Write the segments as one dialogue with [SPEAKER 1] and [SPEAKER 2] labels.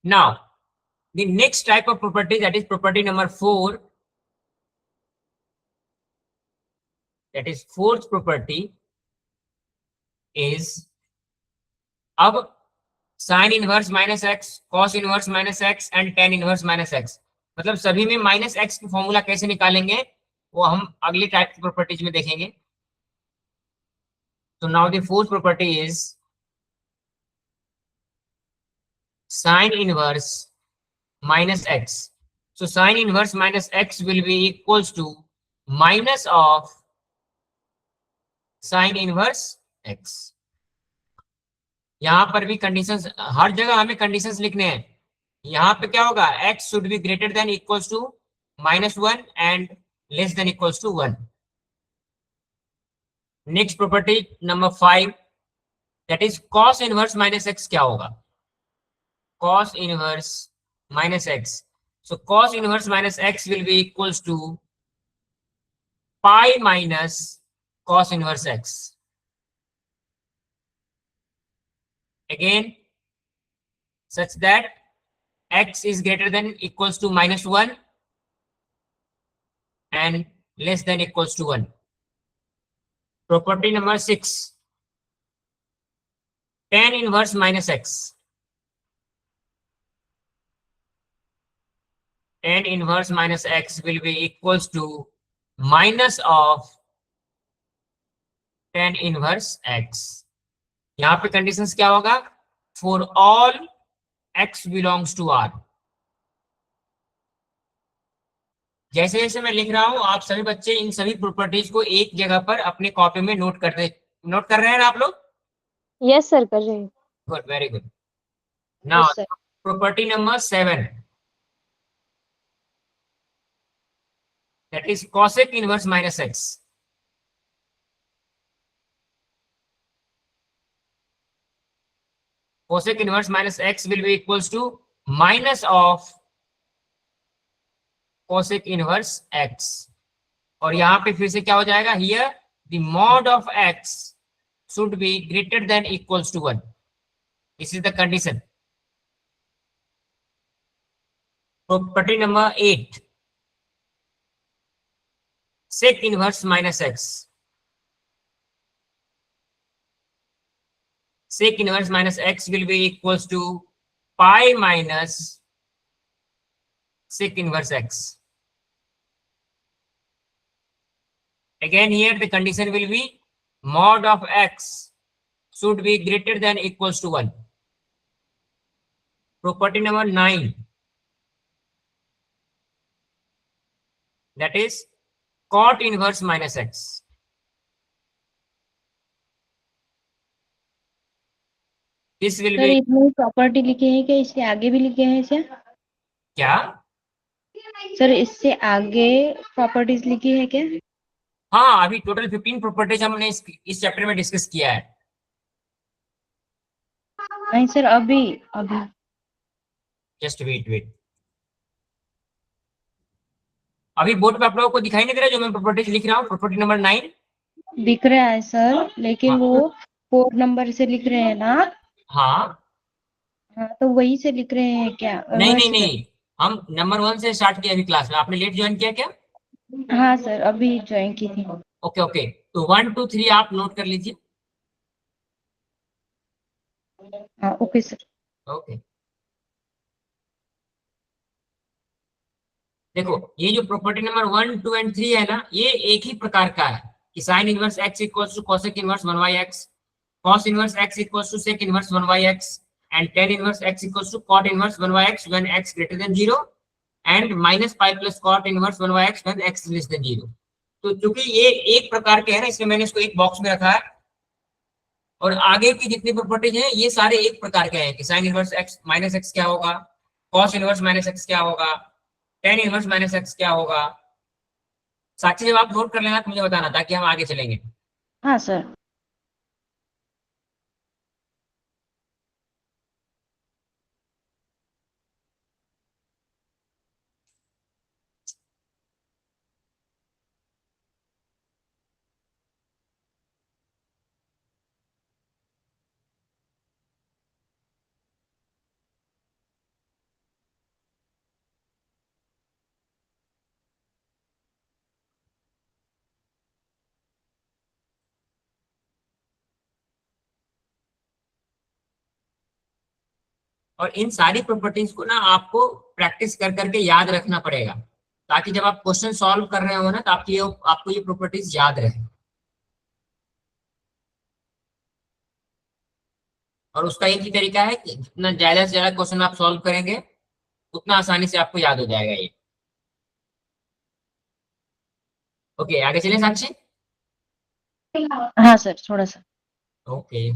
[SPEAKER 1] Now, the next type of property, that is property number 4, that is fourth property is, अब sine inverse minus x, cos inverse minus x and tan inverse minus x, मतलब सभी में minus x की formula कैसे निकालेंगे वो हम अगली टाइप की प्रॉपर्टीज में देखेंगे. तो now the fourth property is sine inverse minus x. So sin inverse minus x will be equals to minus of sin inverse x. यहां पर भी कंडीशंस, हर जगह हमें कंडीशंस लिखने हैं. यहां पे क्या होगा, x should be greater than equals to -1 and less than equals to 1. Next property number 5, that is cos inverse minus x. क्या होगा, cos inverse minus x. So cos inverse minus x will be equals to pi minus cos inverse x. Again, such that x is greater than equals to -1 and less than equals to 1. Property number 6, tan inverse minus x. Tan inverse minus x will be equals to minus of tan inverse x. यहाँ पे conditions क्या होगा, for all x belongs to R. जैसे जैसे मैं लिख रहा हूं, आप सभी बच्चे इन सभी प्रॉपर्टीज को एक जगह पर अपने कॉपी में नोट कर रहे हैं ना आप लोग?
[SPEAKER 2] यस सर, कर रहे हैं.
[SPEAKER 1] Good, very good. Now
[SPEAKER 2] yes sir.
[SPEAKER 1] Property number 7, that is cosec inverse minus x. Cosec inverse minus x will be equals to minus of cosec inverse x. और यहां पे फिर से क्या हो जाएगा, here the mod of x should be greater than equals to 1. This is the condition. Property number 8, sec inverse minus x. Sec inverse minus x will be equals to pi minus sec inverse x. Again, here the condition will be mod of x should be greater than equals to 1. Property number 9, that is cot inverse minus x. This will
[SPEAKER 2] sir
[SPEAKER 1] be,
[SPEAKER 2] इसमें property लिखे हैं क्या, इससे आगे भी लिखे हैं sir?
[SPEAKER 1] क्या
[SPEAKER 2] सर इससे आगे प्रॉपर्टीज लिखी है क्या?
[SPEAKER 1] हाँ, अभी टोटल 15 प्रॉपर्टीज हमने इस चैप्टर में डिस्कस किया है.
[SPEAKER 2] नहीं सर, अभी अभी.
[SPEAKER 1] जस्ट वेट वेट, अभी बोर्ड पे आप लोगों को दिखाई नहीं दे रहा जो मैं प्रॉपर्टीज लिख रहा हूँ, प्रॉपर्टी नंबर 9.
[SPEAKER 2] दिख रहा है सर, लेकिन
[SPEAKER 1] हाँ
[SPEAKER 2] वो 4 नंबर से लिख रहे हैं ना?
[SPEAKER 1] हाँ,
[SPEAKER 2] हाँ, तो वही से लिख रहे हैं क्या?
[SPEAKER 1] नहीं नहीं
[SPEAKER 2] वैसे
[SPEAKER 1] नहीं, हम नंबर 1 से स्टार्ट किया अभी क्लास में. आपने लेट ज्वाइन किया क्या?
[SPEAKER 2] हाँ सर, अभी ज्वाइन की थी.
[SPEAKER 1] ओके ओके, तो 1 2 3 आप नोट कर लीजिए.
[SPEAKER 2] हाँ ओके सर.
[SPEAKER 1] ओके, देखो ये जो प्रॉपर्टी नंबर 1 2 एंड 3 है ना, ये एक ही प्रकार का है कि sine inverse X equals to cosec inverse 1 by X, cos inverse X equals to sec inverse 1 by X and tan inverse X equals to cot inverse 1 by X when x greater than 0 and minus pi plus cot inverse 1 by X when x less than 0. तो चूंकि ये एक प्रकार के हैं ना, इसलिए मैंने इसको एक बॉक्स में रखा है. और आगे की जितनी प्रॉपर्टीज हैं ये सारे एक प्रकार के हैं कि sine inverse X minus x क्या होगा, cos इनवर्स माइनस एक्स क्या होगा, tan इनवर्स माइनस एक्स क्या होगा. साक्षी जब आप नोट कर लेना तो मुझे बताना ताकि हम आगे चलेंगे.
[SPEAKER 2] हाँ सर.
[SPEAKER 1] और इन सारी प्रॉपर्टीज को ना आपको प्रैक्टिस कर करके याद रखना पड़ेगा, ताकि जब आप क्वेश्चन सॉल्व कर रहे हो ना तो आपको ये प्रॉपर्टीज याद रहे। और उसका एक ही तरीका है कि जितना ज्यादा से ज्यादा क्वेश्चन आप सॉल्व करेंगे उतना आसानी से आपको याद हो जाएगा ये। ओके, आगे चले साक्षी।
[SPEAKER 2] हाँ सर, थोड़ा सा।
[SPEAKER 1] ओके,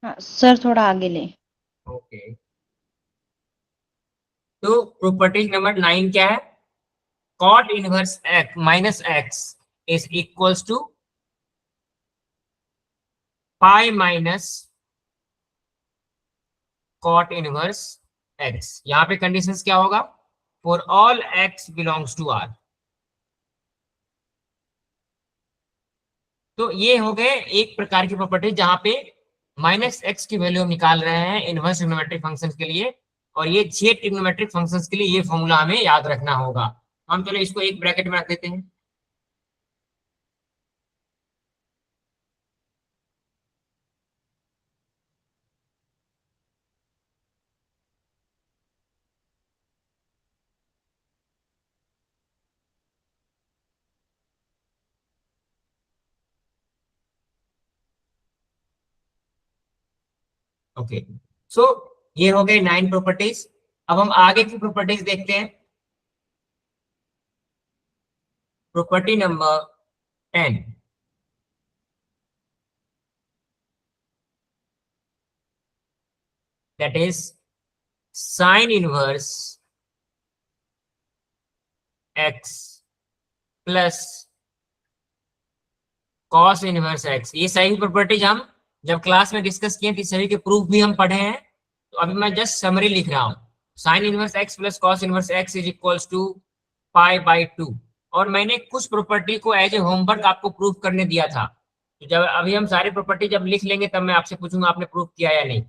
[SPEAKER 2] हाँ सर, थोड़ा आगे ले।
[SPEAKER 1] ओके। तो प्रॉपर्टी नंबर 9 क्या है? Cot inverse X minus X is equals to pi minus cot inverse X. यहाँ पे कंडीशंस क्या होगा? For all X belongs to R. तो ये हो गए एक प्रकार की प्रॉपर्टी जहां पे माइनस एक्स की वैल्यू हम निकाल रहे हैं इनवर्स ट्रिग्नोमेट्रिक फंक्शन के लिए, और ये 6 ट्रिग्नोमेट्रिक फंक्शंस के लिए ये फॉर्मूला हमें याद रखना होगा। हम चलो इसको एक ब्रैकेट में रख देते हैं। ओके, सो ये हो गए 9 प्रॉपर्टीज। अब हम आगे की प्रॉपर्टीज देखते हैं। Property number 10, that is sin inverse x plus cos inverse x। ये सही प्रॉपर्टीज हम जब क्लास में डिस्कस किए थे, सभी के प्रूफ भी हम पढ़े हैं। तो अभी मैं जस्ट समरी लिख रहा हूँ। sin inverse x plus cos inverse x is equals to pi by 2। और मैंने कुछ प्रॉपर्टी को एज ए होमवर्क आपको प्रूफ करने दिया था। तो जब अभी हम सारी प्रॉपर्टी जब लिख लेंगे तब मैं आपसे पूछूंगा आपने प्रूफ किया या नहीं।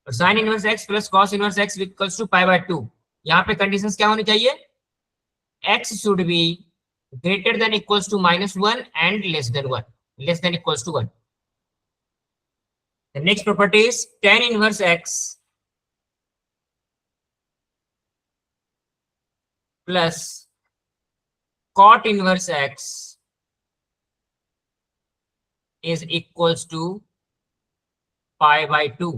[SPEAKER 1] Sine inverse X plus cos inverse X equals to pi by 2। यहाँ पे कंडीशंस क्या होनी चाहिए? x should be greater than equals to -1 and less than 1, less than equals to 1. The next property is tan inverse x plus cot inverse x is equals to pi by 2।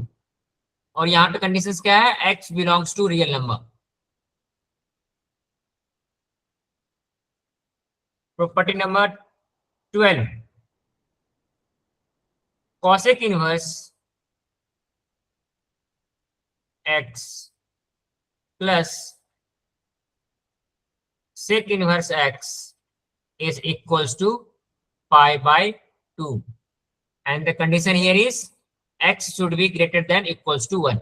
[SPEAKER 1] और यहाँ पे conditions क्या है? x belongs to real number। Property number 12, cosec inverse x plus sec inverse x is equals to pi by 2, and the condition here is x should be greater than equals to 1।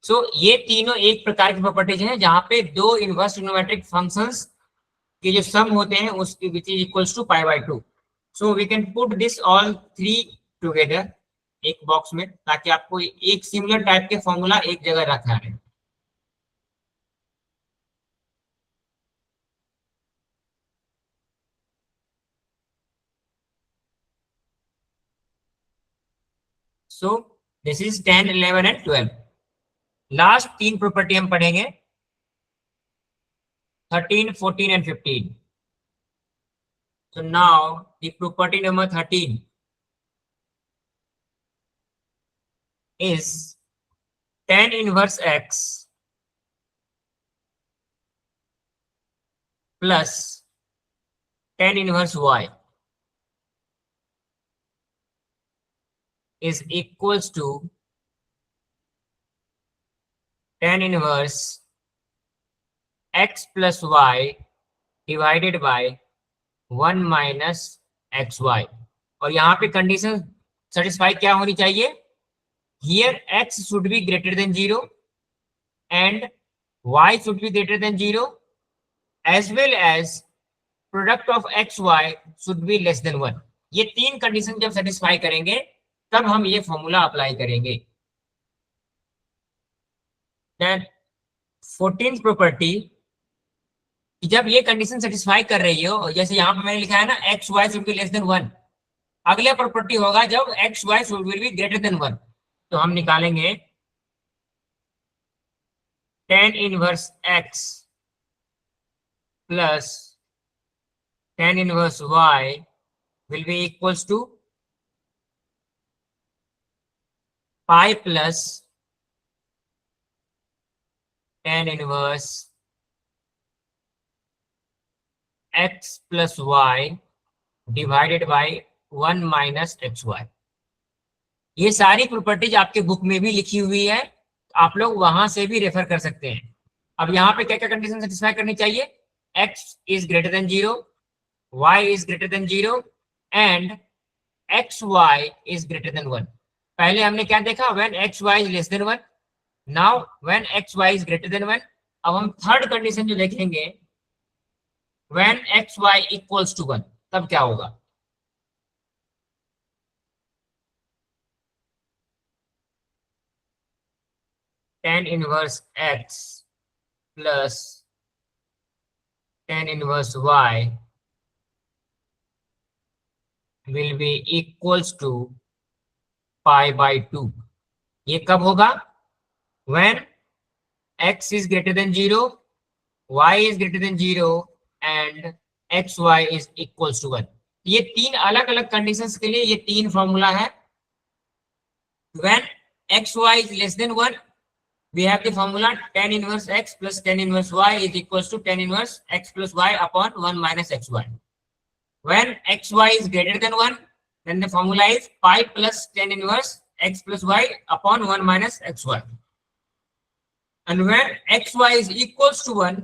[SPEAKER 1] सो ये तीनों एक प्रकार की properties हैं जहां पे दो inverse trigonometric functions के जो सम होते हैं उसके which is equals to pi by 2। So we can put this all three together एक बॉक्स में, ताकि आपको एक सिमिलर टाइप के फॉर्मूला एक जगह रखना है। सो दिस इज 10, 11 एंड 12। लास्ट तीन प्रॉपर्टी हम पढ़ेंगे, 13, 14 and 15। So now the property number 13 is tan inverse x plus tan inverse y is equals to tan inverse x plus Y divided by 1 minus X Y. और यहाँ पे condition satisfy क्या होनी चाहिए? Here x should be greater than 0 and y should be greater than 0 as well as product of X Y should be less than 1। ये तीन condition जब satisfy करेंगे तब हम ये फॉर्मूला अप्लाई करेंगे। देन 14th प्रॉपर्टी, जब ये कंडीशन सेटिस्फाई कर रही हो, जैसे यहाँ पे मैंने लिखा है ना x Y should be less than 1, अगले प्रॉपर्टी होगा जब x Y should be greater then 1। तो हम निकालेंगे tan inverse x plus tan inverse y will be equals to pi plus tan inverse x plus y divided by 1 minus xy। ये सारी properties आपके book में भी लिखी हुई है, आप लोग वहां से भी रेफर कर सकते हैं। अब यहाँ पे क्या क्या कंडीशन सेटिस्फाई करनी चाहिए? x is greater than 0, y is greater than 0 and xy is greater than 1। पहले हमने क्या देखा? When xy is less than 1, now when xy is greater than 1। अब हम थर्ड कंडीशन जो देखेंगे, व्हेन xy इक्वल्स टू 1, तब क्या होगा? tan inverse x plus tan inverse y will be equals to pi by 2। ये कब होगा? When x is greater than 0, y is greater than 0 and xy is equals to 1। ये तीन अलग अलग कंडीशंस के लिए ये तीन फॉर्मूला है। When xy is less than 1, we have the formula tan inverse x plus tan inverse y is equals to tan inverse x plus y upon 1 minus xy। When xy is greater than 1, then the formula is pi plus tan inverse x plus y upon 1 minus xy। And when xy is equals to 1,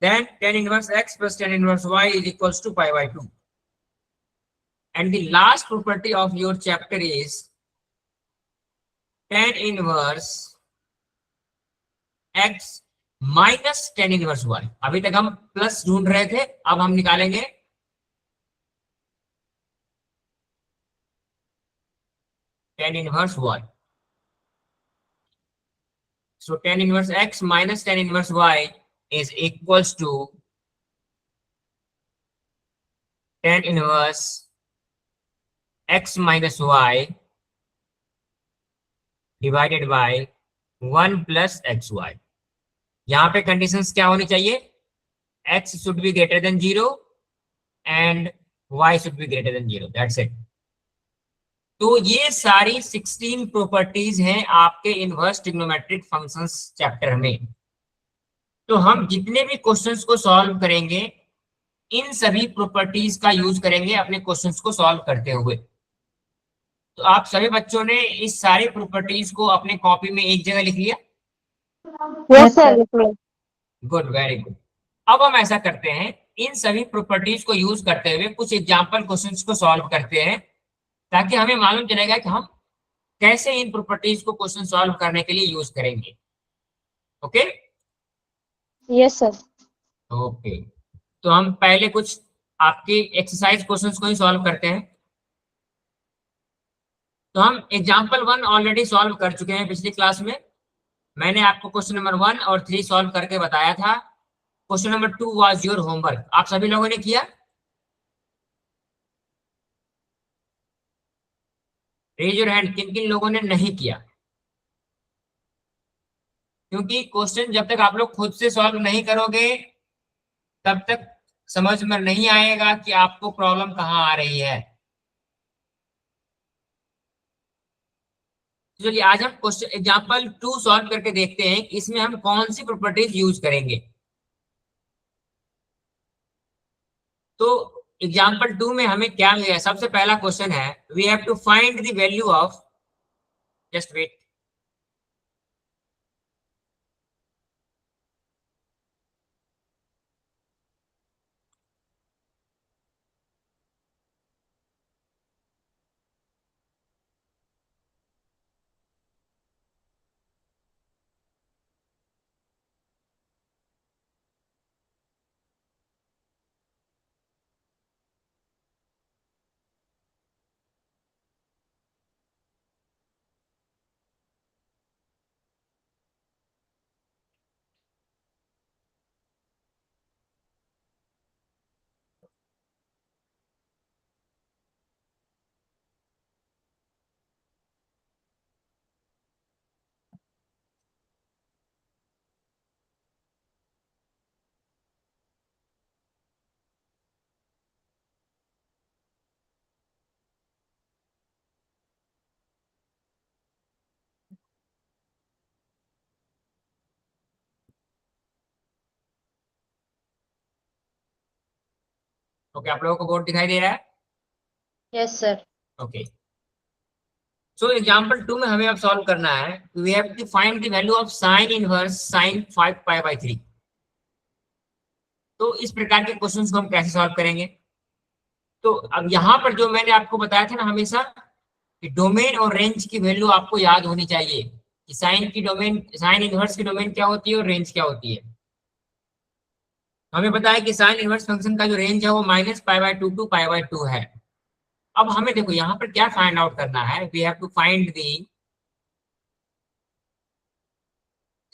[SPEAKER 1] then tan inverse x plus tan inverse y is equals to pi by 2। And the last property of your chapter is tan inverse x minus tan inverse y। अभी तक हम plus ढूंढ रहे थे, अब हम निकालेंगे tan inverse y। So tan inverse x minus tan inverse y is equals to tan inverse x minus y divided by 1 plus xy। यहाँ पे कंडीशंस क्या होनी चाहिए? x should be greater than 0 and y should be greater than 0। That's it। तो ये सारी 16 properties हैं आपके इनवर्स ट्रिग्नोमेट्रिक फंक्शंस चैप्टर में। तो हम जितने भी क्वेश्चंस को सॉल्व करेंगे, इन सभी प्रॉपर्टीज का यूज करेंगे अपने क्वेश्चंस को सॉल्व करते हुए। तो आप सभी बच्चों ने इस सारी प्रॉपर्टीज को अपने कॉपी में एक जगह लिख लिया?
[SPEAKER 2] Yes sir.
[SPEAKER 1] Good, very good. अब हम ऐसा करते हैं, इन सभी प्रॉपर्टीज को यूज करते हुए कुछ एग्जांपल क्वेश्चंस को सॉल्व करते हैं, ताकि हमें मालूम चलेगा कि हम कैसे इन प्रॉपर्टीज को क्वेश्चन सॉल्व करने के लिए यूज करेंगे। ओके?
[SPEAKER 2] Yes sir.
[SPEAKER 1] ओके, तो हम पहले कुछ आपके एक्सरसाइज क्वेश्चंस को ही सॉल्व करते हैं। तो हम एग्जांपल 1 ऑलरेडी सॉल्व कर चुके हैं पिछली क्लास में। मैंने आपको क्वेश्चन नंबर 1 और 3 सॉल्व करके बताया था। Question number 2 was your homework. आप सभी लोगों ने किया? रेज योर हैंड, किन किन लोगों ने नहीं किया? क्योंकि क्वेश्चन जब तक आप लोग खुद से सॉल्व नहीं करोगे तब तक समझ में नहीं आएगा कि आपको प्रॉब्लम कहाँ आ रही है। चलिए आज हम क्वेश्चन एग्जांपल 2 सॉल्व करके देखते हैं कि इसमें हम कौन सी प्रॉपर्टीज यूज करेंगे। तो एग्जांपल 2 में हमें क्या मिला? सबसे पहला क्वेश्चन है, we have to find the value of, just wait, okay, आप लोगों को बोर्ड दिखाई दे रहा है?
[SPEAKER 2] Yes sir.
[SPEAKER 1] Okay, so example 2 में हमें अब सॉल्व करना है। We have to find the value of sine inverse sine 5 pi by 3। तो इस प्रकार के क्वेश्चंस को हम कैसे सॉल्व करेंगे? तो अब यहाँ पर जो मैंने आपको बताया था ना हमेशा, कि डोमेन और रेंज की वैल्यू आपको याद होनी चाहिए, कि साइन की डोमेन, साइन इनवर्स की डोमेन क्या होती है और रेंज क्या होती है। हमें पता है कि साइन इनवर्स फंक्शन का जो रेंज है वो -π/2 टू π/2 है। अब हमें देखो यहाँ पर क्या फाइंड आउट करना है, we have to find the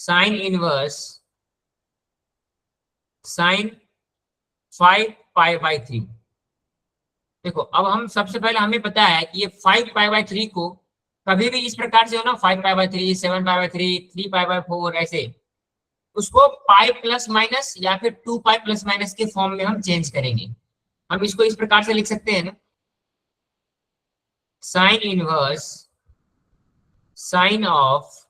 [SPEAKER 1] sine inverse sine 5π/3। देखो अब हम सबसे पहले हमें पता है कि ये 5π/3 को कभी भी इस प्रकार से हो ना, 5π/3, 7π/3, 3π/4 ऐसे, उसको पाई प्लस माइनस या फिर 2π प्लस माइनस के फॉर्म में हम चेंज करेंगे। हम इसको इस प्रकार से लिख सकते हैं ना, साइन इनवर्स साइन ऑफ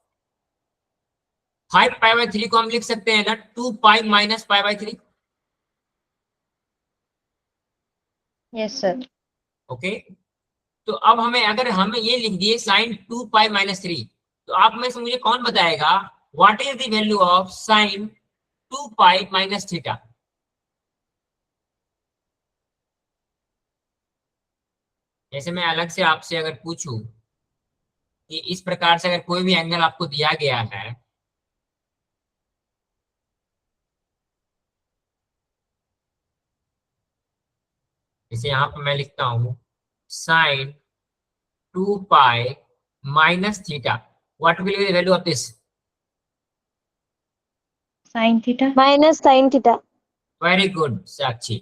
[SPEAKER 1] 5π/3 को हम लिख सकते हैं ना 2π - π/3।
[SPEAKER 2] Yes sir.
[SPEAKER 1] ओके, तो अब हमें, अगर हमें ये लिख दिए साइन 2π - 3, तो आप में से मुझे कौन बताएगा what is the value of sine 2π - theta? जैसे मैं अलग से आपसे अगर पूछूं कि इस प्रकार से अगर कोई भी एंगल आपको दिया गया है, जैसे यहाँ पर मैं लिखता हूं sine 2π - theta, what will be the value of this?
[SPEAKER 2] Sine theta.
[SPEAKER 3] Minus sine theta.
[SPEAKER 1] Very good Sakshi,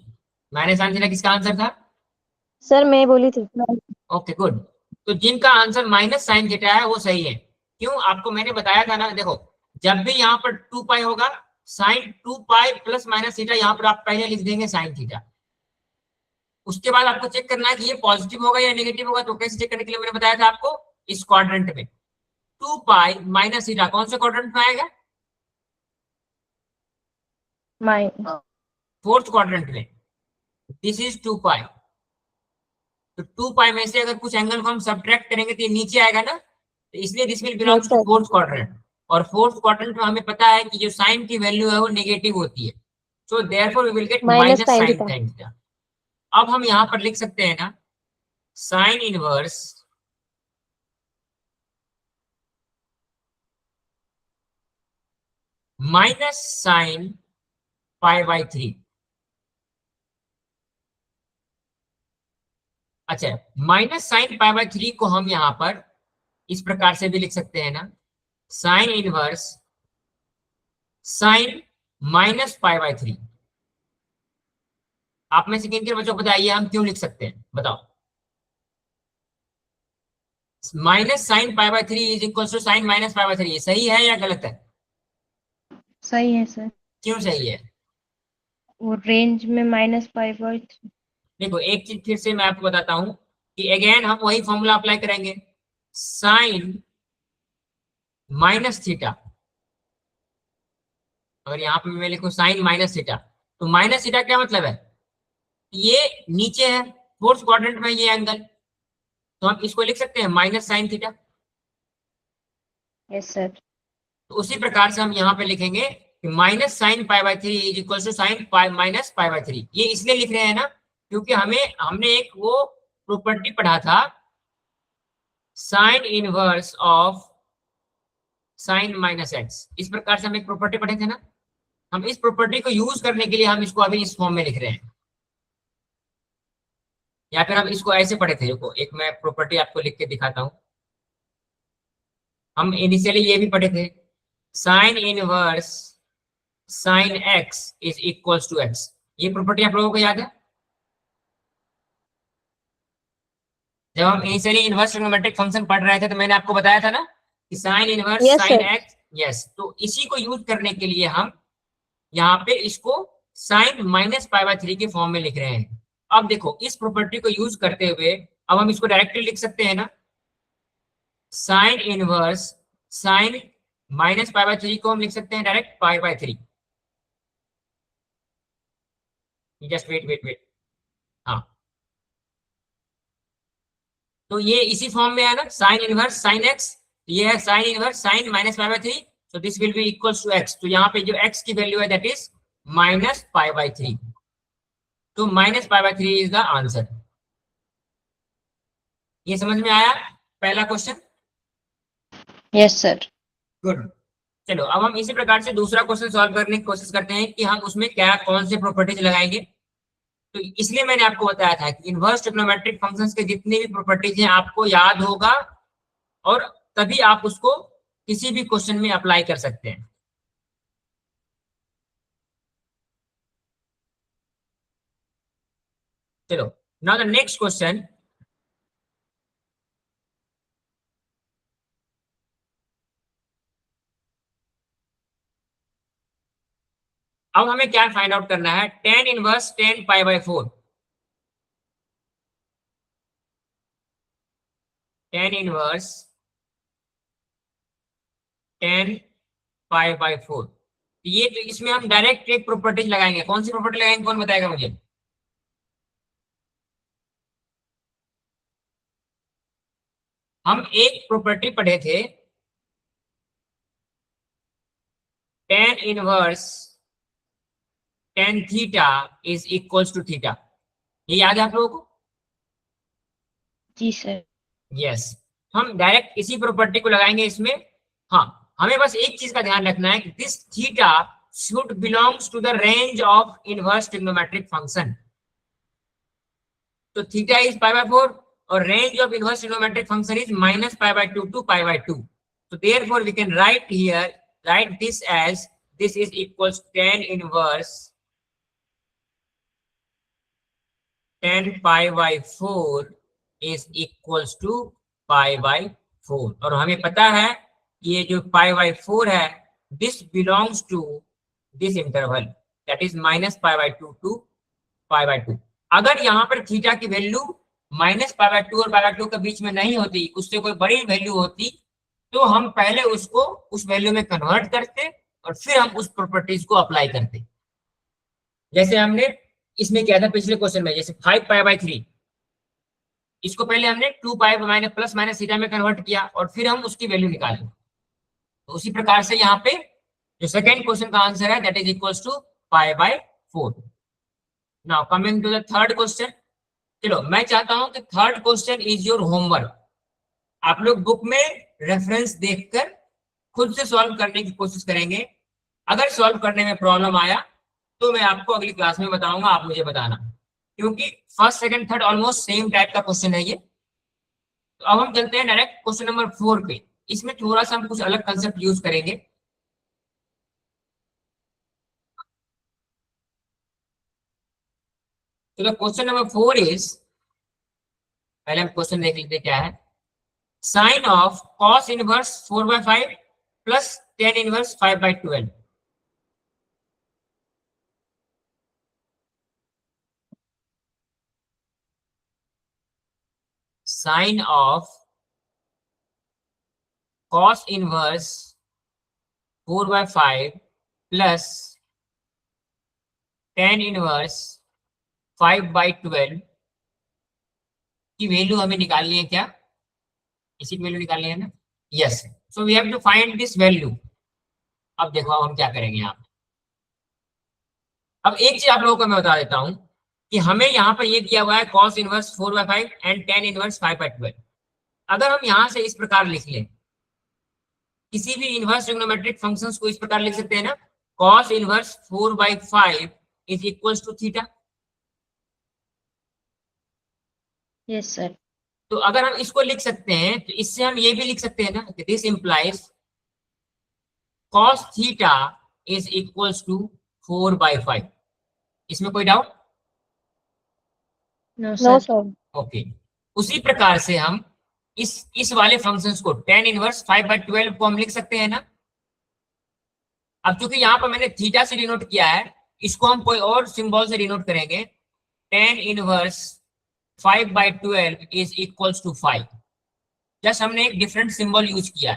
[SPEAKER 1] मैंने साइन थीटा किसका आंसर था?
[SPEAKER 3] सर मैं बोली थी।
[SPEAKER 1] Okay good. तो जिनका आंसर माइनस साइन थीटा है वो सही है। क्यों? आपको मैंने बताया था ना, देखो जब भी यहाँ पर 2π होगा, साइन 2π प्लस माइनस थीटा, यहाँ पर आप पहले लिख देंगे साइन थीटा। उसके बाद आपको चेक करना है कि ये पॉजिटिव होगा या नेगेटिव होगा। तो कैसे चेक करने के लिए मैंने बताया था आपको, इस क्वाड्रेंट में 2π माइनस थीटा कौन से क्वाड्रेंट में आएगा? फोर्थ क्वाड्रेंट में। This is 2π। तो 2π में से अगर कुछ एंगल को हम सब्ट्रैक्ट करेंगे तो ये नीचे आएगा ना, तो इसलिए this will belongs to fourth quadrant. और फोर्थ क्वाड्रेंट में हमें पता है कि जो साइन की वैल्यू है वो नेगेटिव होती है, so therefore we will get
[SPEAKER 3] minus
[SPEAKER 1] minus
[SPEAKER 3] sine
[SPEAKER 1] sine
[SPEAKER 3] theta.
[SPEAKER 1] Theta. अब हम यहाँ पर लिख सकते हैं ना साइन इनवर्स माइनस साइन π/3। अच्छा, माइनस साइन π/3 को हम यहाँ पर इस प्रकार से भी लिख सकते हैं ना, साइन इनवर्स साइन -π/3। आप में से किन किन बच्चों को बताइए हम क्यों लिख सकते हैं, बताओ। Minus sine π/3 is equal to sine -π/3, सही है या गलत है?
[SPEAKER 2] सही है सर।
[SPEAKER 1] क्यों सही है?
[SPEAKER 2] वो रेंज में -π/3।
[SPEAKER 1] देखो एक चीज फिर से मैं आपको बताता हूं कि अगेन हम वही फॉर्मूला अप्लाई करेंगे, साइन माइनस थीटा। अगर यहाँ पे मैं लिखूं साइन माइनस थीटा, तो माइनस थीटा क्या मतलब है? ये नीचे है फोर्थ क्वाड्रेंट में ये एंगल, तो हम इसको लिख सकते हैं minus sine theta.
[SPEAKER 2] Yes sir.
[SPEAKER 1] तो उसी प्रकार से हम यहाँ पे लिखेंगे कि minus sine π/3 is equal to sine minus π/3। ये इसलिए लिख रहे हैं ना क्योंकि हमने एक वो प्रॉपर्टी पढ़ा था, sine inverse of sine minus x. इस प्रकार से हम एक प्रॉपर्टी पढ़े थे ना, हम इस प्रॉपर्टी को यूज करने के लिए हम इसको अभी इस फॉर्म में लिख रहे हैं, या फिर हम इसको ऐसे पढ़े थे। देखो एक मैं प्रॉपर्टी आपको लिख के दिखाता हूं। हम इनिशियली ये भी पढ़े थे, sine inverse sine X is equals to X. ये प्रॉपर्टी आप लोगों को याद है? जब हम इनिशियली इनवर्स ट्रिग्नोमेट्रिक फंक्शन पढ़ रहे थे तो मैंने आपको बताया था ना कि sine inverse
[SPEAKER 3] Yes,
[SPEAKER 1] sine
[SPEAKER 3] sir.
[SPEAKER 1] X, yes. तो इसी को यूज करने के लिए हम यहाँ पे इसको साइन -π/3 के फॉर्म में लिख रहे हैं। अब देखो इस प्रॉपर्टी को यूज करते हुए अब हम इसको डायरेक्टली लिख सकते हैं ना, साइन इनवर्स साइन -π/3 को हम लिख सकते हैं direct π/3। Just wait wait wait, हाँ, तो ये इसी फॉर्म में है ना, साइन इनवर्स साइन एक्स, ये है sine inverse sine minus pi by 3, तो this will be equals to X. तो यहाँ पे जो एक्स की वैल्यू है that is minus pi by 3, तो minus pi by 3 is the answer. ये समझ में आया पहला क्वेश्चन?
[SPEAKER 2] Yes sir.
[SPEAKER 1] गुड। चलो अब हम इसी प्रकार से दूसरा क्वेश्चन सॉल्व करने की कोशिश करते हैं कि हम उसमें क्या कौन से प्रॉपर्टीज लगाएंगे। तो इसलिए मैंने आपको बताया था कि इनवर्स ट्रिग्नोमेट्रिक फंक्शंस के जितने भी प्रॉपर्टीज हैं आपको याद होगा, और तभी आप उसको किसी भी क्वेश्चन में अप्लाई कर सकते हैं। चलो नाउ द नेक्स्ट क्वेश्चन, अब हमें क्या फाइंड आउट करना है, tan inverse tan pi by 4, tan inverse tan pi by 4। ये तो इसमें हम डायरेक्ट एक प्रॉपर्टीज लगाएंगे, कौन सी प्रॉपर्टी लगाएंगे कौन बताएगा मुझे? हम एक प्रॉपर्टी पढ़े थे, tan inverse tan theta is equals to theta, ये याद है आप लोगों को?
[SPEAKER 2] जी सर।
[SPEAKER 1] यस, हम डायरेक्ट इसी प्रॉपर्टी को लगाएंगे इसमें। हाँ, हमें बस एक चीज का ध्यान रखना है कि this theta should belongs to the range of inverse trigonometric function. तो थीटा इज पाई बाय 4 और range of inverse trigonometric function is minus pi by 2 to pi by 2। So therefore we can write this as this is equals tan inverse tan pi by 4 is equals to pi by 4। और हमें पता है ये जो pi by 4 है this belongs to this interval that is minus pi by 2 to pi by 2। अगर यहाँ पर थीटा की वैल्यू माइनस पाई बाय 2 और पाई बाय 2 के बीच में नहीं होती, उससे कोई बड़ी वैल्यू होती, तो हम पहले उसको उस वैल्यू में कन्वर्ट करते और फिर हम उस प्रॉपर्टीज को अप्लाई करते, जैसे हमने इसमें किया था पिछले क्वेश्चन में। जैसे 5 पाई बाय 3, इसको पहले हमने 2 pi minus plus minus theta में कन्वर्ट किया और फिर हम उसकी वैल्यू निकाले। तो उसी प्रकार से यहाँ पे जो सेकेंड क्वेश्चन का आंसर है that is equals to pi by 4। Now coming to the third question. चलो मैं चाहता हूं कि third question is your homework, आप लोग बुक में रेफरेंस देखकर खुद से सॉल्व करने की कोशिश करेंगे। अगर सॉल्व करने में प्रॉब्लम आया तो मैं आपको अगली क्लास में बताऊंगा, आप मुझे बताना, क्योंकि first second third almost same type का क्वेश्चन है ये। तो अब हम चलते हैं डायरेक्ट क्वेश्चन नंबर 4 पे। इसमें थोड़ा सा हम कुछ अलग कंसेप्ट यूज करेंगे। तो द क्वेश्चन नंबर 4 इज, पहले हम क्वेश्चन देख लेते क्या है। Sine of cos inverse 4 by 5 plus tan inverse 5 by 12। Sine of cos inverse 4 by 5 plus tan inverse 5 by 12 की वैल्यू हमें निकालनी है क्या? इसी की वैल्यू निकालनी है ना? Yes, so we have to find this value. अब देखो अब हम क्या करेंगे यहाँ पे। अब एक चीज आप लोगों को मैं बता देता हूं कि हमें यहाँ पर ये दिया हुआ है cos inverse 4 by 5 and tan inverse 5 by 12। अगर हम यहाँ से इस प्रकार लिख लें, किसी भी इनवर्स ट्रिग्नोमेट्रिक फंक्शंस को इस प्रकार लिख सकते हैं ना, cos inverse 4 by 5 is equals to theta.
[SPEAKER 2] Yes sir.
[SPEAKER 1] तो अगर हम इसको लिख सकते हैं तो इससे हम ये भी लिख सकते हैं ना कि this implies cos theta is equals to 4 by 5। इसमें कोई doubt?
[SPEAKER 2] No
[SPEAKER 3] no
[SPEAKER 2] sir.
[SPEAKER 3] Sir.
[SPEAKER 1] Okay, उसी प्रकार से हम इस वाले फंक्शंस को tan इनवर्स 5 by 12 को हम लिख सकते हैं ना। अब चूंकि यहाँ पर मैंने थीटा से डिनोट किया है, इसको हम कोई और सिंबल से डिनोट करेंगे। tan inverse 5 by 12 is equals to 5। Just हमने एक डिफरेंट सिंबल यूज किया।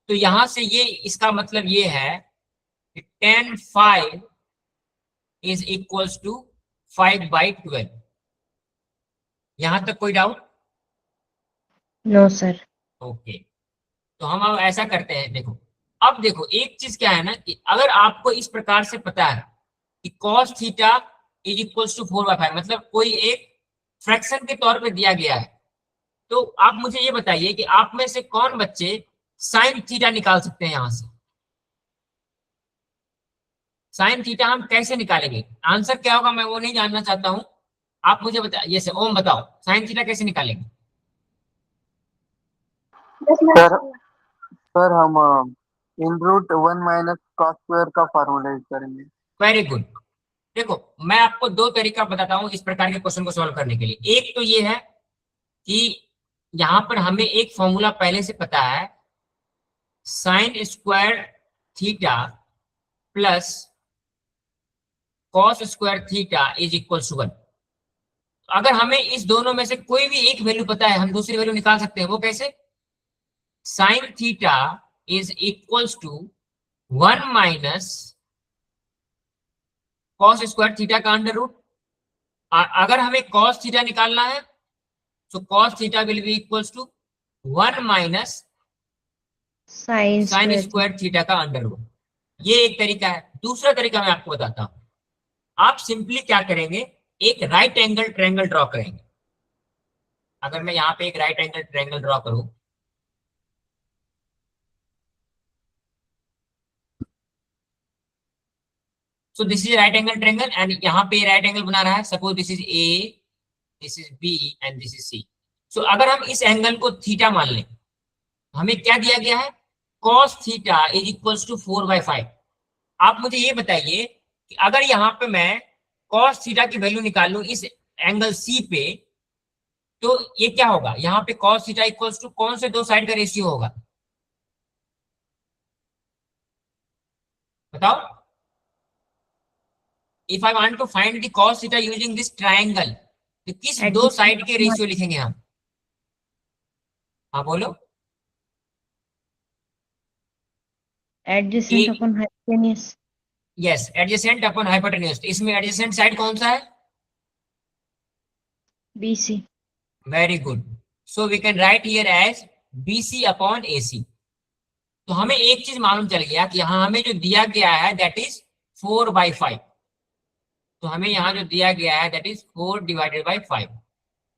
[SPEAKER 1] तो यहां से ये इसका मतलब ये है कि tan 5 is equals to 5 by 12। यहां तक कोई डाउट?
[SPEAKER 2] No sir.
[SPEAKER 1] ओके, तो हम अब ऐसा करते हैं, देखो अब देखो एक चीज क्या है ना कि अगर आपको इस प्रकार से पता है कि cos theta is equals to 4/5, मतलब कोई एक फ्रैक्शन के तौर पे दिया गया है, तो आप मुझे ये बताइए कि आप में से कौन बच्चे साइन थीटा निकाल सकते हैं यहां से? साइन थीटा हम कैसे निकालेंगे, आंसर क्या होगा मैं वो नहीं जानना चाहता हूं, आप मुझे बताइए। से ओम बताओ, साइन थीटा कैसे निकालेंगे?
[SPEAKER 4] सर सर हम इन रूट 1 - cos² का फॉर्मूला यूज करेंगे।
[SPEAKER 1] Very good. देखो मैं आपको दो तरीका बताता हूं इस प्रकार के क्वेश्चन को सॉल्व करने के लिए। एक तो ये है कि यहां पर हमें एक फॉर्मूला पहले से पता है, sine square theta plus cos square theta is equal to 1। अगर हमें इस दोनों में से कोई भी एक वैल्यू पता है, हम दूसरी वैल्यू निकाल सकते हैं। वो कैसे? Sine theta is equals to 1 - cos square theta का अंडर रूट। अगर हमें कॉस थीटा निकालना है तो cos theta will be equals to 1 -
[SPEAKER 2] sine
[SPEAKER 1] sine
[SPEAKER 2] square
[SPEAKER 1] square theta का अंडर रूट। ये एक तरीका है। दूसरा तरीका मैं आपको बताता हूं। आप सिंपली क्या करेंगे, एक राइट एंगल ट्रायंगल ड्रॉ करेंगे। अगर मैं यहाँ पे एक राइट एंगल ट्रायंगल ड्रॉ करूं, so this is right angle triangle and यहाँ पे राइट एंगल बना रहा है। Suppose this is a, this is b and this is c. So अगर हम इस एंगल को थीटा मान लें, हमें क्या दिया गया है, cos theta is equals to 4/5। आप मुझे ये बताइए कि अगर यहाँ पे मैं cos थीटा की वैल्यू निकाल लूं इस एंगल सी पे, तो ये क्या होगा, यहाँ पे cos थीटा इक्वल्स टू कौन से दो साइड का रेशियो होगा बताओ? If I want to find the cos theta using this triangle, तो किस दो साइड के रेशियो लिखेंगे हम? हाँ बोलो।
[SPEAKER 2] Adjacent upon hypotenuse.
[SPEAKER 1] Yes, adjacent upon hypotenuse. इसमें एडजेसेंट साइड कौन सा है?
[SPEAKER 2] BC।
[SPEAKER 1] Very good. So we can write here as BC upon AC। तो हमें एक चीज मालूम चल गया कि यहाँ हमें जो दिया गया है दैट इज 4/5। तो हमें यहाँ जो दिया गया है दैट इज 4/5।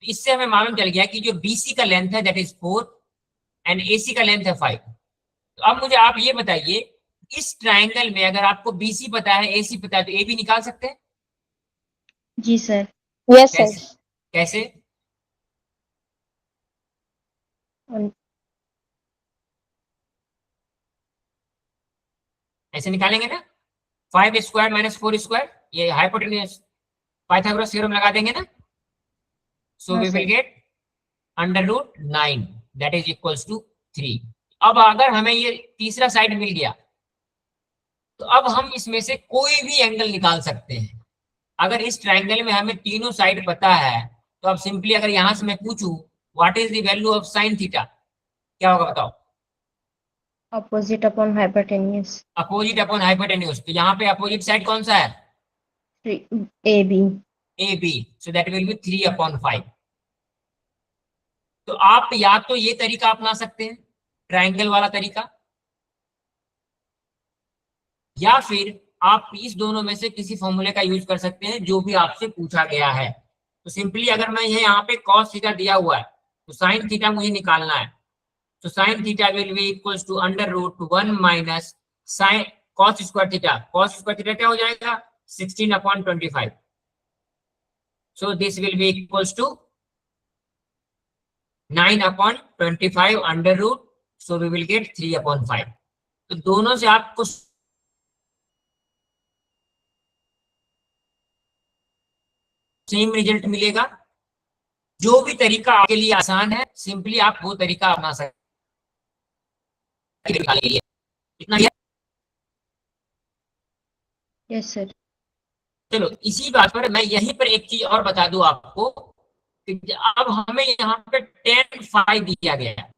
[SPEAKER 1] इससे हमें मालूम चल गया कि जो BC का लेंथ है दैट इज 4 एंड AC का लेंथ है 5। तो अब मुझे आप ये बताइए, इस ट्राइंगल में अगर आपको BC पता है, AC पता है, तो AB निकाल सकते हैं?
[SPEAKER 2] जी सर।
[SPEAKER 3] Yes, sir.
[SPEAKER 1] कैसे? कैसे? ऐसे निकालेंगे ना, 5² - 4², ये हाइपोटेन्यूज पाइथागोरस थ्योरम लगा देंगे ना। सो
[SPEAKER 2] हाँ
[SPEAKER 1] we will
[SPEAKER 2] sir.
[SPEAKER 1] Get √9 that is equals to 3। अब अगर हमें ये तीसरा साइड मिल गया, तो अब हम इसमें से कोई भी एंगल निकाल सकते हैं। अगर इस ट्रायंगल में हमें तीनों साइड पता है, तो अब सिंपली अगर यहां से मैं पूछूं what is the value of sine theta, क्या होगा बताओ?
[SPEAKER 2] Opposite upon hypotenuse.
[SPEAKER 1] Opposite upon hypotenuse. तो यहाँ पे अपोजिट साइड कौन सा है?
[SPEAKER 2] AB।
[SPEAKER 1] AB। So that will be 3/5। तो आप या तो ये तरीका अपना सकते हैं, ट्रायंगल वाला तरीका, या फिर आप इस दोनों में से किसी फॉर्मूले का यूज कर सकते हैं जो भी आपसे पूछा गया है। तो सिंपली अगर मैं ये यहाँ पे cos थीटा दिया हुआ है, तो साइन थीटा मुझे निकालना है। तो sine theta will be equals to √1 - sine cos square theta. cos square theta क्या हो जाएगा? 16/25। So this will be equals to 9/25 under root. So we will get 3/5। तो दोनों से आपको सेम रिजल्ट मिलेगा। जो भी तरीका आपके लिए आसान है, सिंपली आप वो तरीका अपना सकते हैं। इतना ही है।
[SPEAKER 2] Yes sir.
[SPEAKER 1] चलो इसी बात पर मैं यहीं पर एक चीज और बता दूं आपको कि अब हमें यहाँ पे tan phi दिया गया है।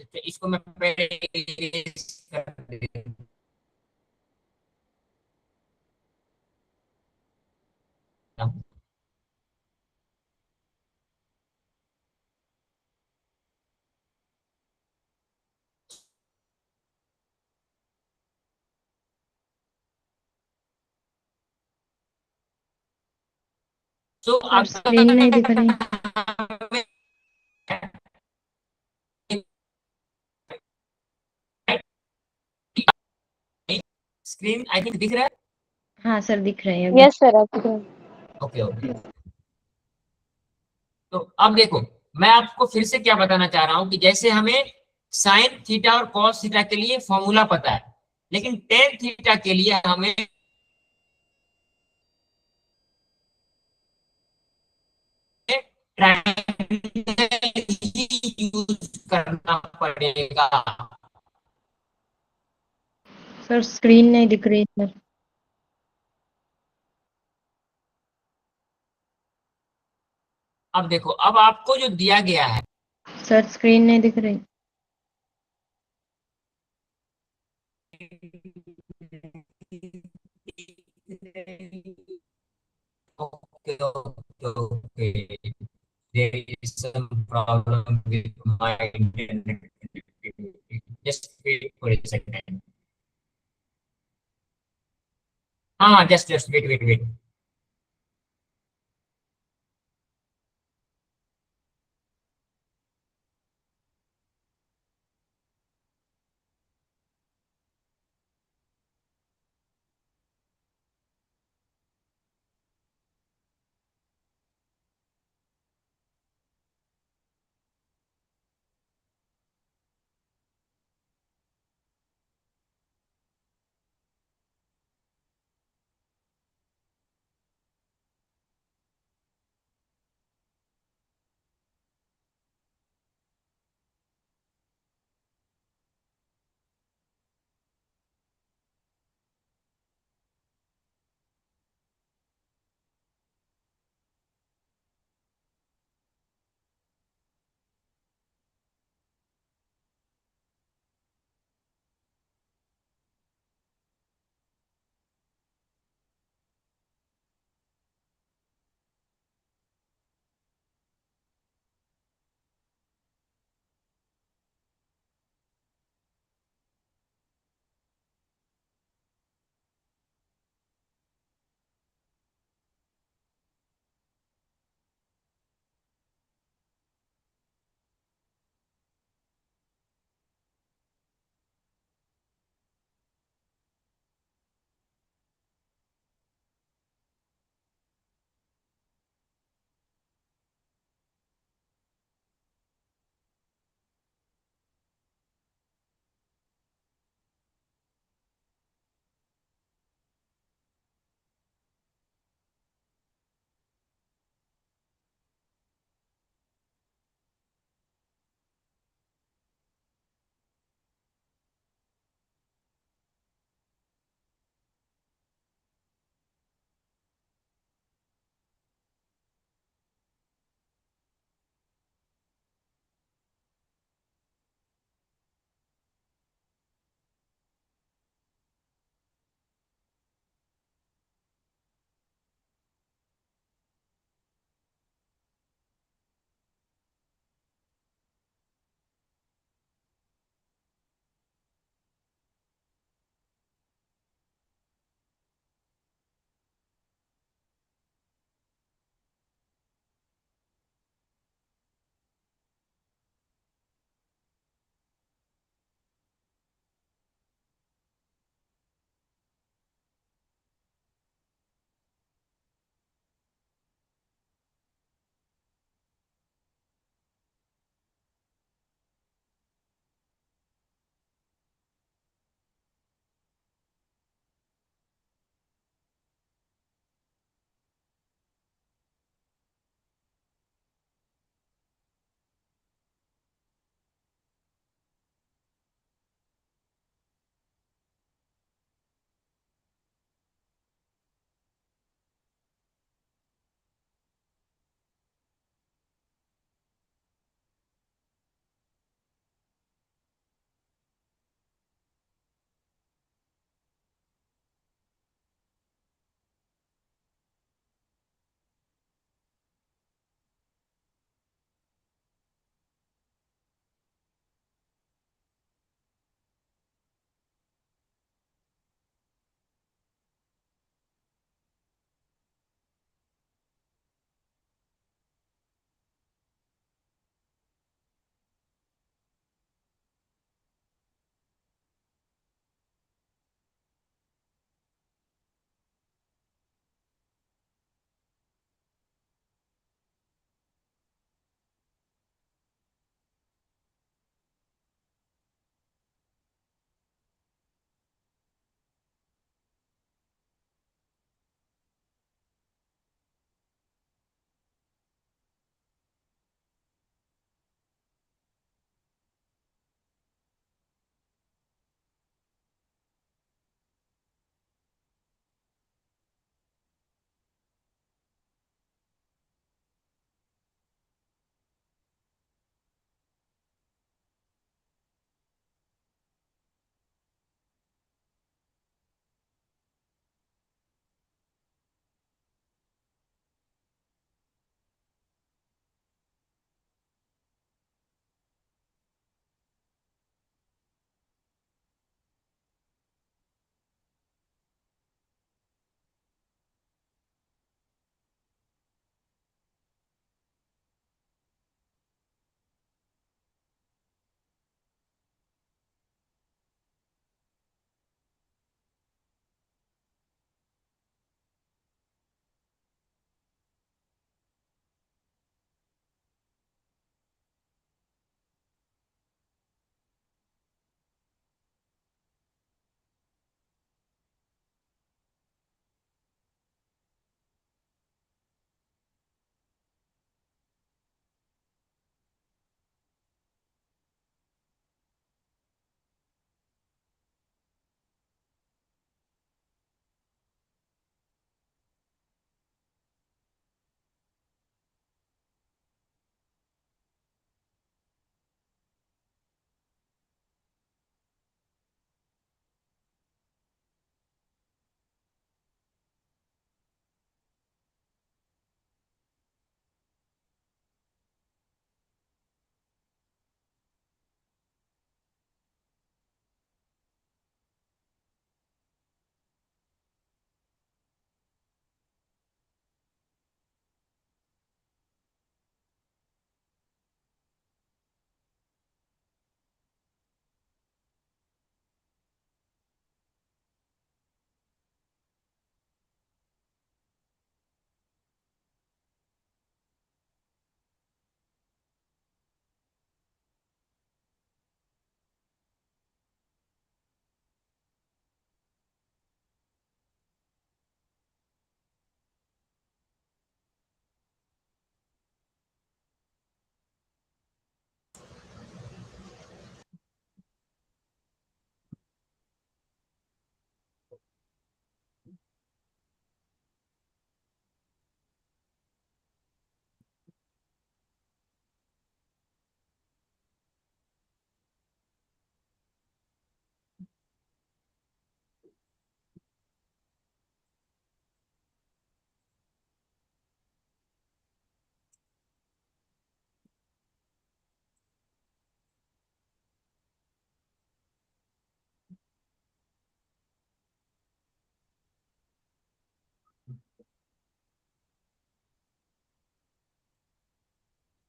[SPEAKER 1] तो इसको मैं पहले तो
[SPEAKER 2] सर स्क्रीन नहीं दिख रही।
[SPEAKER 1] स्क्रीन आई थिंक दिख रहा है।
[SPEAKER 2] हाँ सर दिख रही है अभी।
[SPEAKER 3] यस सर आपको।
[SPEAKER 1] Okay okay. तो अब देखो, मैं आपको फिर से क्या बताना चाह रहा हूं कि जैसे हमें साइन थीटा और कॉस थीटा के लिए फॉर्मूला पता है, लेकिन टेन थीटा के लिए हमें ट्रायंगल ही यूज करना पड़ेगा।
[SPEAKER 2] सर स्क्रीन नहीं दिख रही सर।
[SPEAKER 1] अब देखो, अब आपको जो दिया गया है,
[SPEAKER 2] सर स्क्रीन नहीं दिख रही।
[SPEAKER 1] okay, okay, okay. There is some problem with my internet connectivity. Just wait for a second. हाँ, just wait, wait, wait.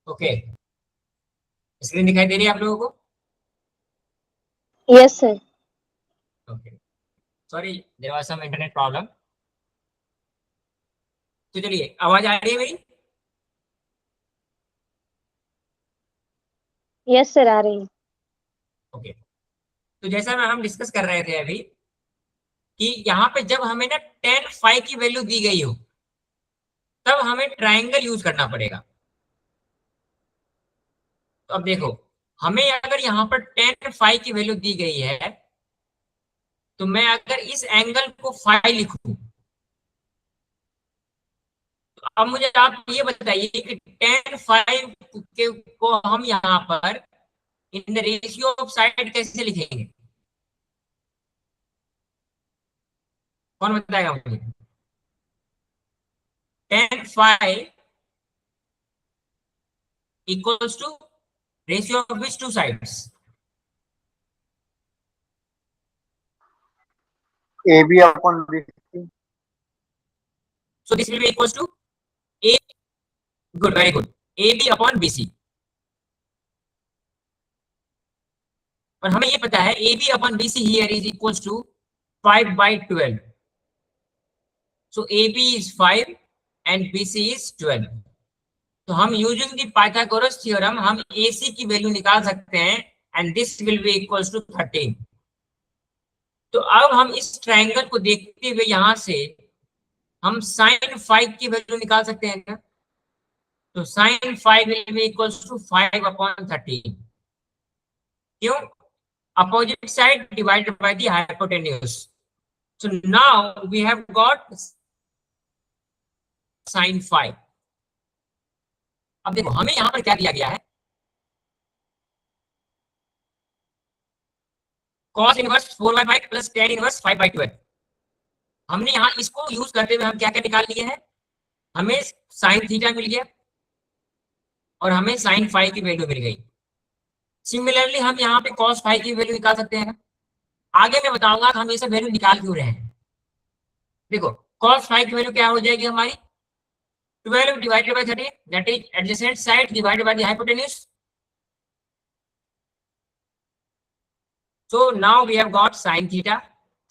[SPEAKER 1] Okay, screen दिखाई दे रही है आप लोगों को?
[SPEAKER 3] Yes, sir.
[SPEAKER 1] Okay, sorry there was some internet problem. तो चलिए, आवाज आ रही है मेरी?
[SPEAKER 3] Yes, sir. आ रही है।
[SPEAKER 1] ओके, तो जैसा मैं हम डिस्कस कर रहे थे अभी कि यहाँ पे जब हमें ना tan phi की वैल्यू दी गई हो तब हमें ट्रायंगल यूज करना पड़ेगा। तो अब देखो, हमें अगर यहाँ पर tan phi की वैल्यू दी गई है तो मैं अगर इस एंगल को phi लिखूं तो अब मुझे आप ये बताइए कि tan phi को हम यहाँ पर in the ratio of side कैसे लिखेंगे? कौन बताएगा मुझे? tan phi equals to ratio of which two sides?
[SPEAKER 4] AB upon BC.
[SPEAKER 1] So this will be equals to A. Good, very good. AB upon BC. और हमें ये पता है AB upon BC here is equals to 5/12. So AB is 5 and BC is 12. तो हम using the Pythagoras theorem हम AC की value निकाल सकते हैं and this will be equals to 13। तो अब हम इस ट्रायंगल को देखते हुए यहां से हम sin 5 की वैल्यू निकाल सकते हैं ना? तो sin 5 will be equals to 5/13। क्यों? Opposite side divided by the hypotenuse. So now we have got sin 5। अब देखो हमें यहां पर क्या दिया गया है? cos inverse 4/5 plus tan inverse 5/12। हमने यहां इसको यूज करते हुए हम क्या क्या निकाल लिए हैं? हमें sin थीटा मिल गया और हमें sin 5 की वैल्यू मिल गई। सिमिलरली हम यहाँ पे cos 5 की वैल्यू निकाल सकते हैं। आगे मैं बताऊंगा कि हम ये सब वैल्यू निकाल क्यों रहे हैं। देखो cos 5 की वैल्यू क्या हो जाएगी हमारी? 12 divided by 13, that is adjacent side divided by the hypotenuse. So now we have got sin theta,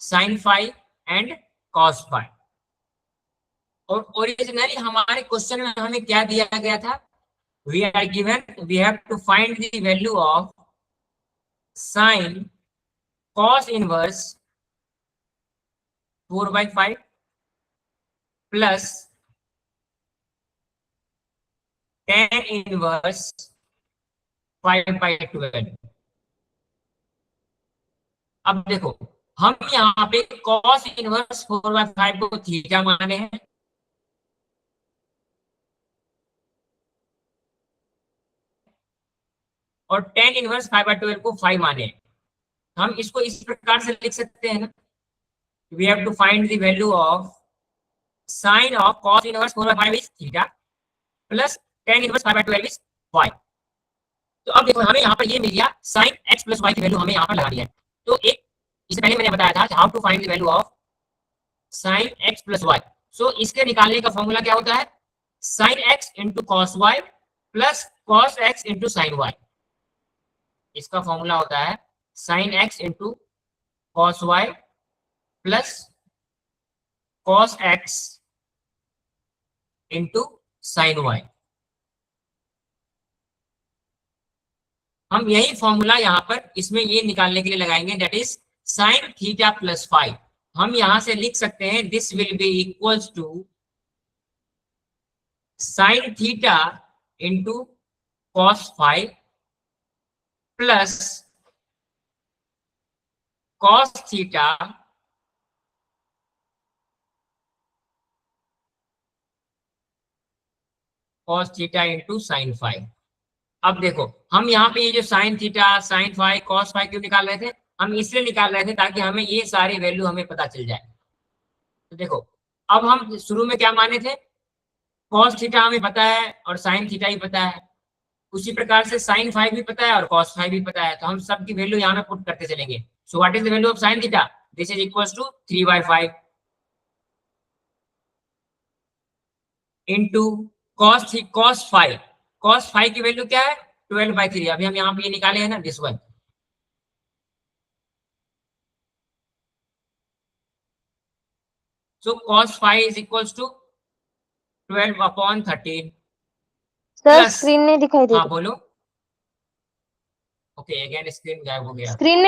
[SPEAKER 1] sin phi and cos phi. और ओरिजिनली हमारे क्वेश्चन में हमें क्या दिया गया था? We are given, we have to find the value of sin cos inverse 4/5 plus tan inverse 5/12। अब देखो हम यहाँ पे cos इनवर्स 4/5 को थीटा माने हैं और tan इनवर्स 5/12 को 5 माने हैं। हम इसको इस प्रकार से लिख सकते हैं ना, we have to find the value of sine of cos inverse 4/5 is theta plus tan inverse 5/12 is 5। तो अब देखो हमें यहाँ पर ये मिल गया sin x प्लस y की वैल्यू हमें यहाँ पर लगा दिया है। तो एक इससे पहले मैंने बताया था how to find the value of sin x plus y। सो इसके निकालने का फॉर्मूला क्या होता है? sin x into cos y plus cos x into sin y। इसका फॉर्मूला होता है sin x into cos y plus cos x into sin y। हम यही फॉर्मूला यहाँ पर इसमें ये निकालने के लिए लगाएंगे, that is sin theta plus 5। हम यहां से लिख सकते हैं this will be equals to sin theta into cos 5 plus cos theta into sin 5। अब देखो हम यहाँ पे ये जो sin थीटा sin 5 cos 5 क्यों निकाल रहे थे? हम इसलिए निकाल रहे थे ताकि हमें ये सारे वैल्यू हमें पता चल जाए। तो देखो अब हम शुरू में क्या माने थे? cos थीटा हमें पता है और sin थीटा ही पता है, उसी प्रकार से sin 5 भी पता है और cos 5 भी पता है। तो हम सब की वैल्यू यहाँ पे पुट करते चलेंगे। So what is the value of sin theta? This is equals to 3/5 into cos 5 cos five की वैल्यू क्या है 12/3, अभी हम यहाँ पे ये निकाले हैं ना this one. So cos phi is equals to 12/13
[SPEAKER 3] sir
[SPEAKER 1] Plus-
[SPEAKER 3] screen नहीं दिखाई दे
[SPEAKER 1] हाँ
[SPEAKER 3] रही,
[SPEAKER 1] बोलो। ओके अगेन स्क्रीन गायब हो गया।
[SPEAKER 3] स्क्रीन